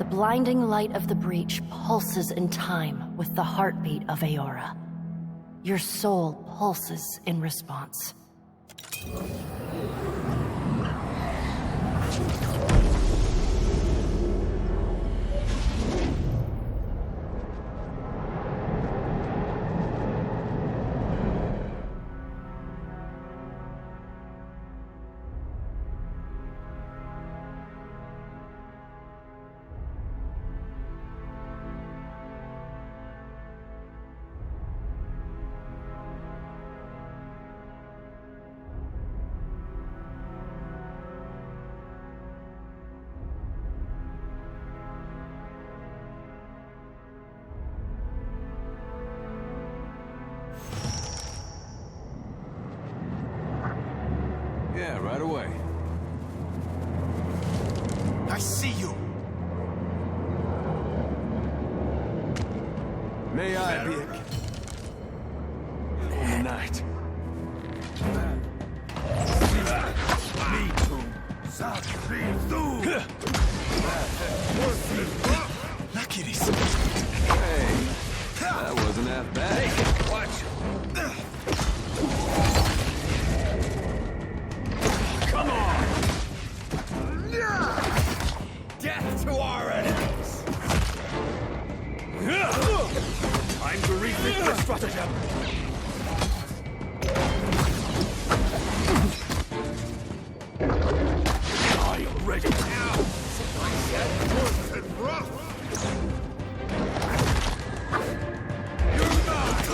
blinding light of the breach pulses in time with the heartbeat of Aora. Your soul pulses in response. Yeah, right away. I see you. May I be in the night? Hey, that wasn't half bad. Watch. Come on! Death to our enemies. Time to rethink the stratagem. I am ready now. I said worse and rough. You're mine.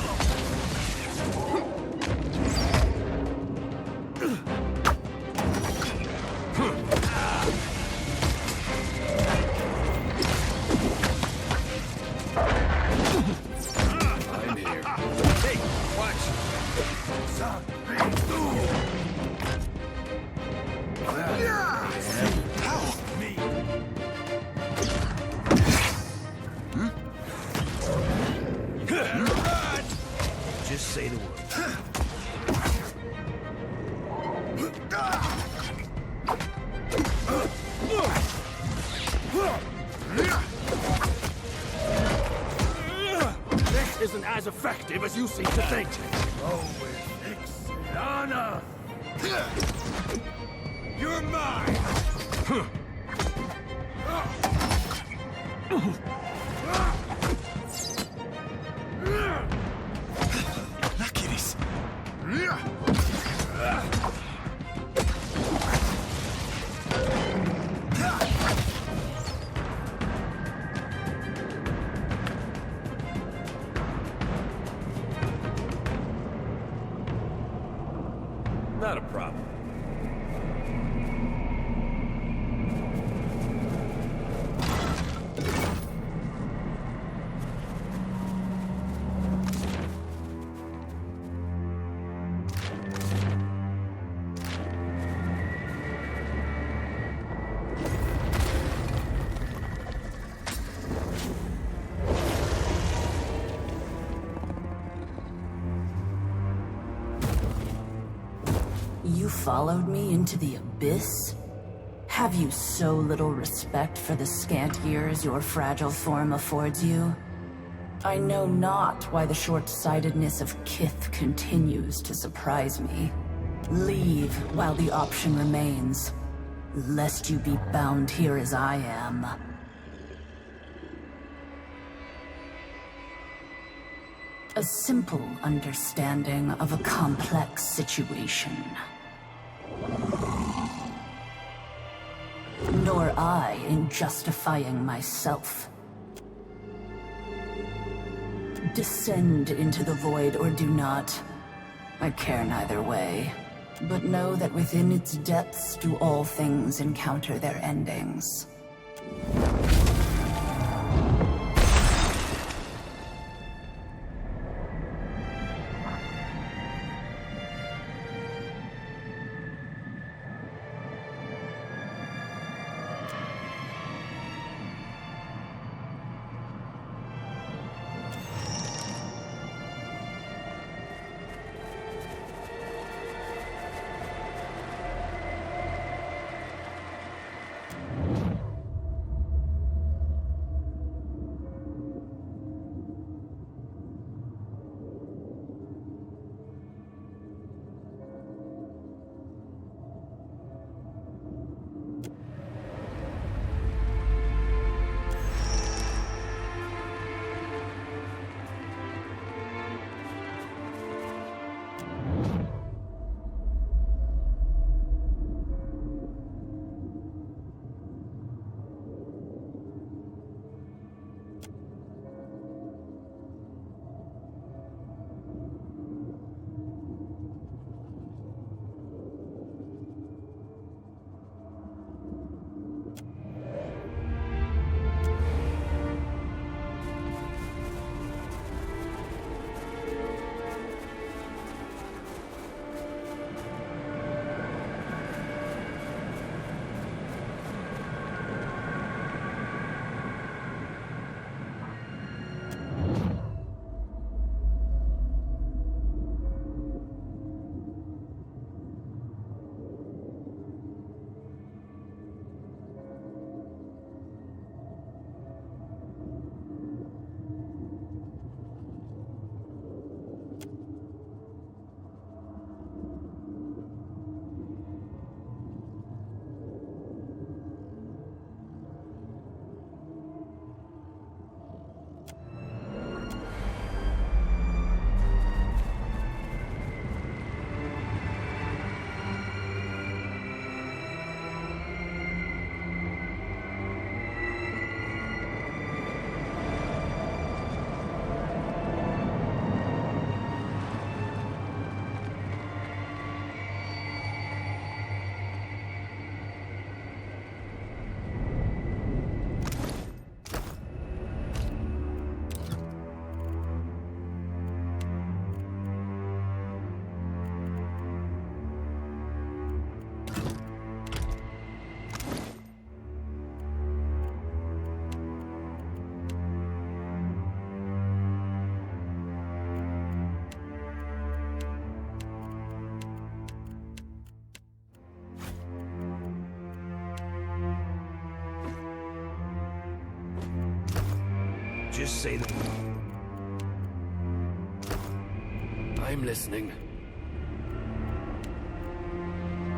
I'm here. Hey, watch. Help me. Just say the word. This isn't as effective as you seem to think. Always Ixana. You're mine. Nakiris. Not a problem. You followed me into the abyss? Have you so little respect for the scant years your fragile form affords you? I know not why the short-sightedness of Kith continues to surprise me. Leave while the option remains, lest you be bound here as I am. A simple understanding of a complex situation. Nor I in justifying myself. Descend into the void or do not. I care neither way. But know that within its depths do all things encounter their endings. Just say the... I'm listening.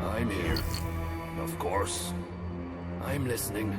I'm here. Of course. I'm listening.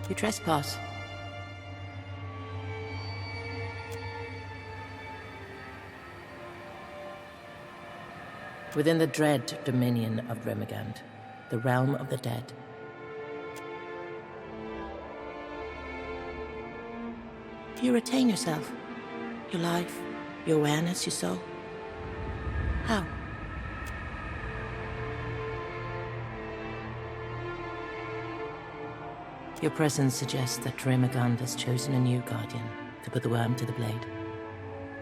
You trespass. Within the dread dominion of Ramakant, the realm of the dead. You retain yourself, your life, your awareness, your soul. How? Your presence suggests that Ramakant has chosen a new guardian to put the worm to the blade.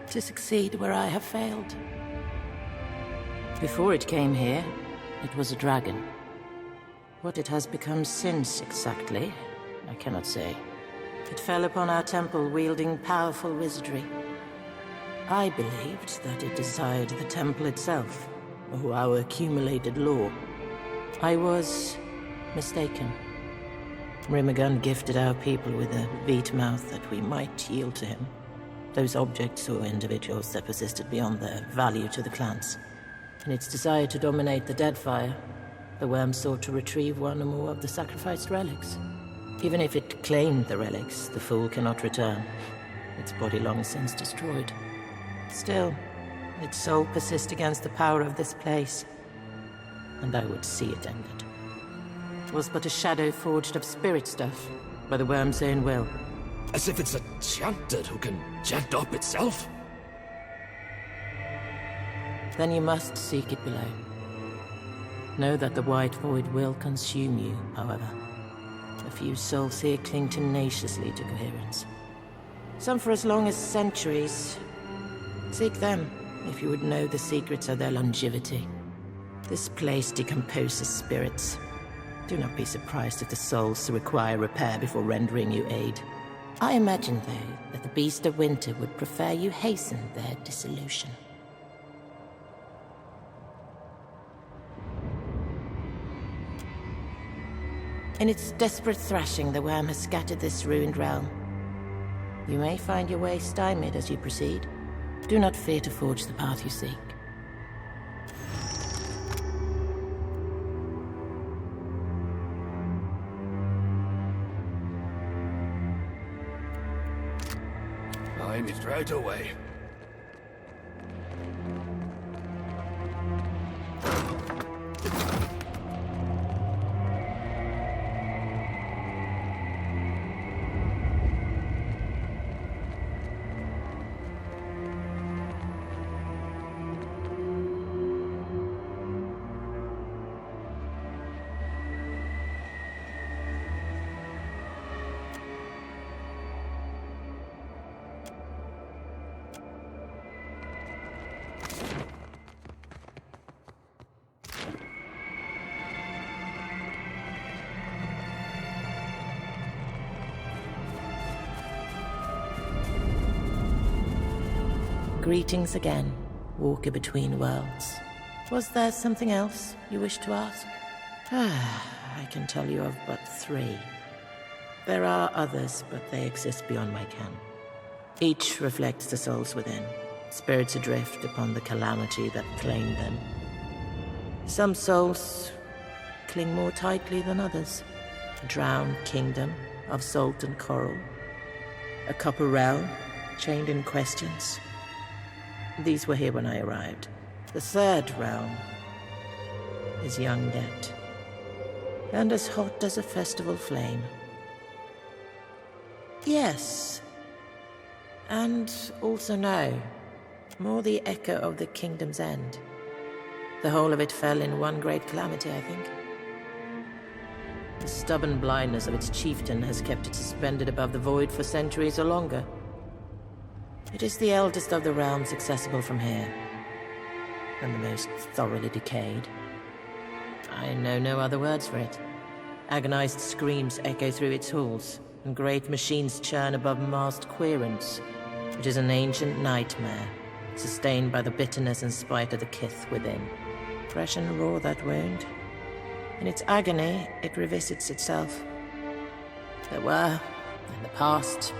To succeed where I have failed. Before it came here, it was a dragon. What it has become since, exactly, I cannot say. It fell upon our temple wielding powerful wizardry. I believed that it desired the temple itself, or our accumulated lore. I was mistaken. Ramakant gifted our people with a beat mouth that we might yield to him. Those objects or individuals that persisted beyond their value to the clans. In its desire to dominate the Deadfire, the worm sought to retrieve one or more of the sacrificed relics. Even if it claimed the relics, the fool cannot return. Its body long since destroyed. Still, its soul persists against the power of this place, and I would see it ended. It was but a shadow forged of spirit stuff, by the worm's own will. As if it's a chanted who can chant up itself? Then you must seek it below. Know that the white void will consume you, however. A few souls here cling tenaciously to coherence. Some for as long as centuries. Seek them, if you would know the secrets of their longevity. This place decomposes spirits. Do not be surprised if the souls require repair before rendering you aid. I imagine, though, that the Beast of Winter would prefer you hasten their dissolution. In its desperate thrashing, the worm has scattered this ruined realm. You may find your way stymied as you proceed. Do not fear to forge the path you seek. I'm right away. Greetings again, walker between worlds. Was there something else you wish to ask? I can tell you of but 3. There are others, but they exist beyond my ken. Each reflects the souls within, spirits adrift upon the calamity that claimed them. Some souls cling more tightly than others. A drowned kingdom of salt and coral. a copper realm, chained in questions. These were here when I arrived. The third realm is young yet, and as hot as a festival flame. Yes, and also no, more the echo of the kingdom's end. The whole of it fell in one great calamity, I think. The stubborn blindness of its chieftain has kept it suspended above the void for centuries or longer. It is the eldest of the realms accessible from here, and the most thoroughly decayed. I know no other words for it. Agonized screams echo through its halls, and great machines churn above massed querents. It is an ancient nightmare, sustained by the bitterness and spite of the kith within. Fresh and raw, that wound. In its agony, it revisits itself. There were, in the past,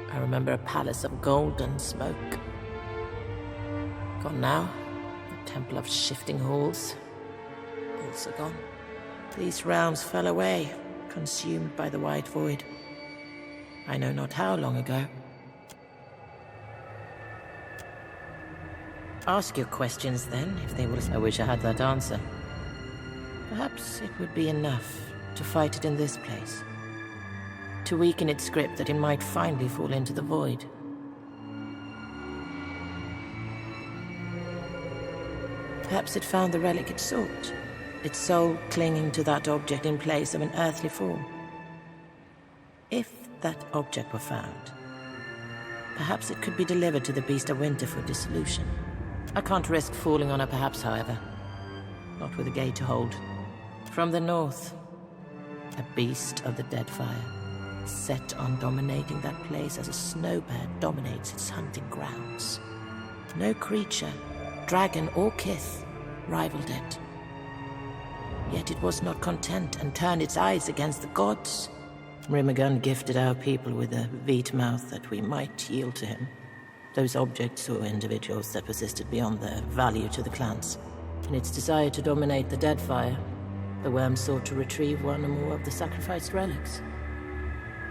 I remember a palace of golden smoke. Gone now, a temple of shifting halls. Also gone. These realms fell away, consumed by the white void. I know not how long ago. Ask your questions then, if they will. I wish I had that answer. Perhaps it would be enough to fight it in this place. To weaken its grip that it might finally fall into the void. Perhaps it found the relic it sought, its soul clinging to that object in place of an earthly form. If that object were found, perhaps it could be delivered to the Beast of Winter for dissolution. I can't risk falling on her perhaps, however. Not with a gate to hold. From the north, a beast of the Deadfire, set on dominating that place as a snowbird dominates its hunting grounds. No creature, dragon or kith, rivaled it. Yet it was not content and turned its eyes against the gods. Ramakant gifted our people with a veet mouth that we might yield to him. Those objects or individuals that persisted beyond their value to the clans. In its desire to dominate the Deadfire, the worm sought to retrieve one or more of the sacrificed relics.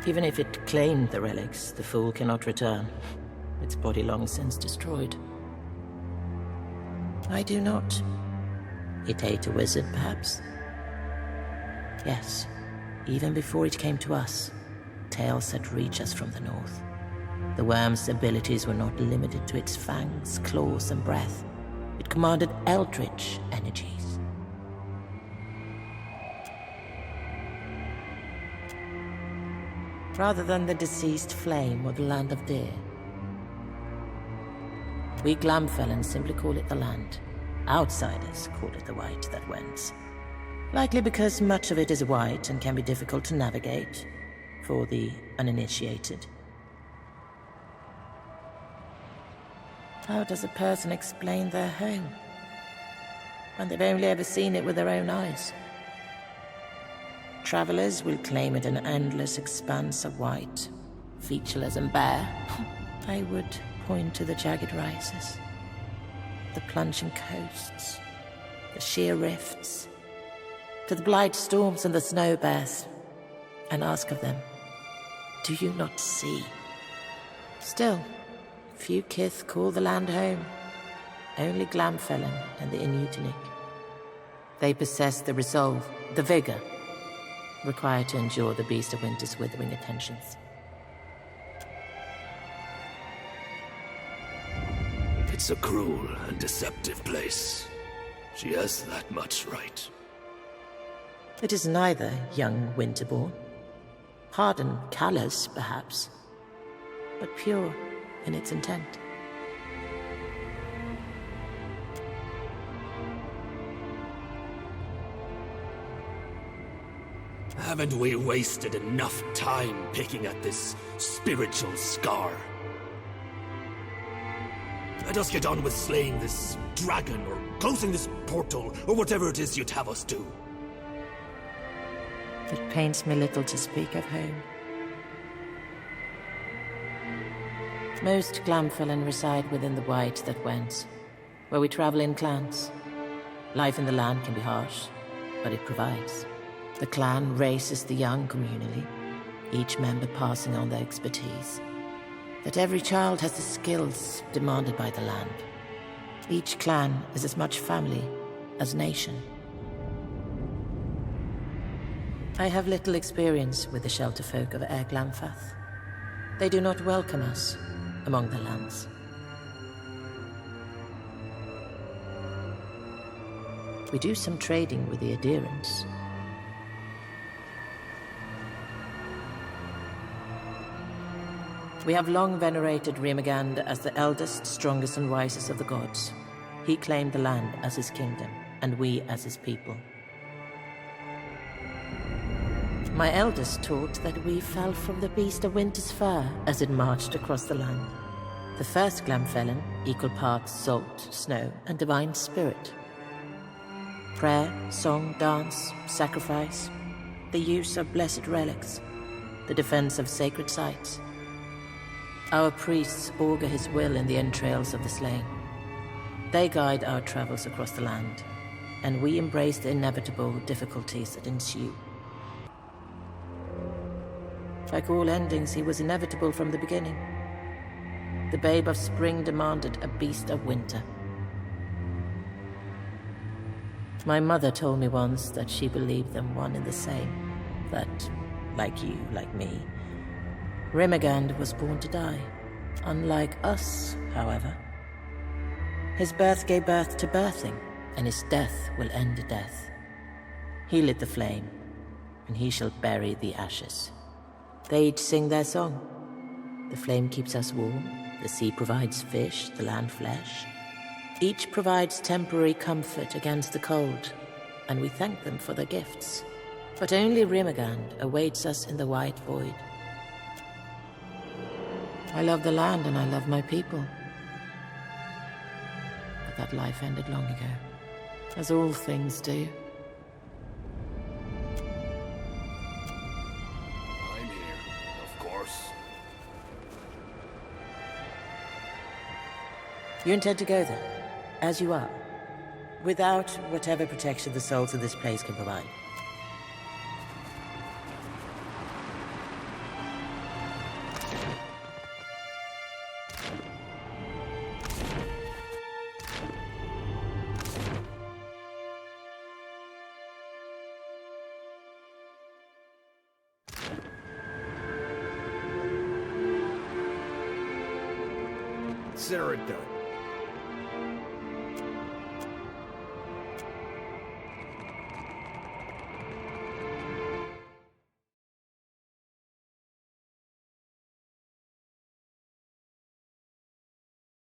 Even if it claimed the relics, the fool cannot return. Its body long since destroyed. I do not. It ate a wizard, perhaps? Yes, even before it came to us, tales had reached us from the north. The worm's abilities were not limited to its fangs, claws, and breath. It commanded eldritch energies. Rather than the deceased flame or the land of deer. We Glamfellan simply call it the land. Outsiders call it the white that wends. Likely because much of it is white and can be difficult to navigate for the uninitiated. How does a person explain their home when they've only ever seen it with their own eyes? Travelers will claim it an endless expanse of white, featureless and bare. I would point to the jagged rises, the plunging coasts, the sheer rifts, to the blight storms and the snow bears, and ask of them, do you not see? Still, few kith call the land home. Only Glamfellan and the Inutinic. They possess the resolve, the vigor, required to endure the Beast of Winter's withering attentions. It's a cruel and deceptive place. She has that much right. It is neither, young Winterborn. Hard and callous, perhaps, but pure in its intent. Haven't we wasted enough time picking at this spiritual scar? Let us get on with slaying this dragon, or closing this portal, or whatever it is you'd have us do. It pains me little to speak of home. Most Glamfellan reside within the white that wends, where we travel in clans. Life in the land can be harsh, but it provides. The clan raises the young communally, each member passing on their expertise. That every child has the skills demanded by the land. Each clan is as much family as nation. I have little experience with the shelter folk of Glamfath. They do not welcome us among the lands. We do some trading with the adherents. We have long venerated Ramakant as the eldest, strongest, and wisest of the gods. He claimed the land as his kingdom, and we as his people. My elders taught that we fell from the beast of winter's fur as it marched across the land. The first Glamfellan, equal parts salt, snow, and divine spirit. Prayer, song, dance, sacrifice, the use of blessed relics, the defense of sacred sites. Our priests augur his will in the entrails of the slain. They guide our travels across the land, and we embrace the inevitable difficulties that ensue. Like all endings, he was inevitable from the beginning. The babe of spring demanded a beast of winter. My mother told me once that she believed them one and the same. That, like you, like me, Ramakant was born to die. Unlike us, however. His birth gave birth to birthing, and his death will end death. He lit the flame, and he shall bury the ashes. They each sing their song. The flame keeps us warm, the sea provides fish, the land flesh. Each provides temporary comfort against the cold, and we thank them for their gifts. But only Ramakant awaits us in the white void. I love the land and I love my people. But that life ended long ago, as all things do. I'm here, of course. You intend to go there, as you are, without whatever protection the souls of this place can provide. Sarah done.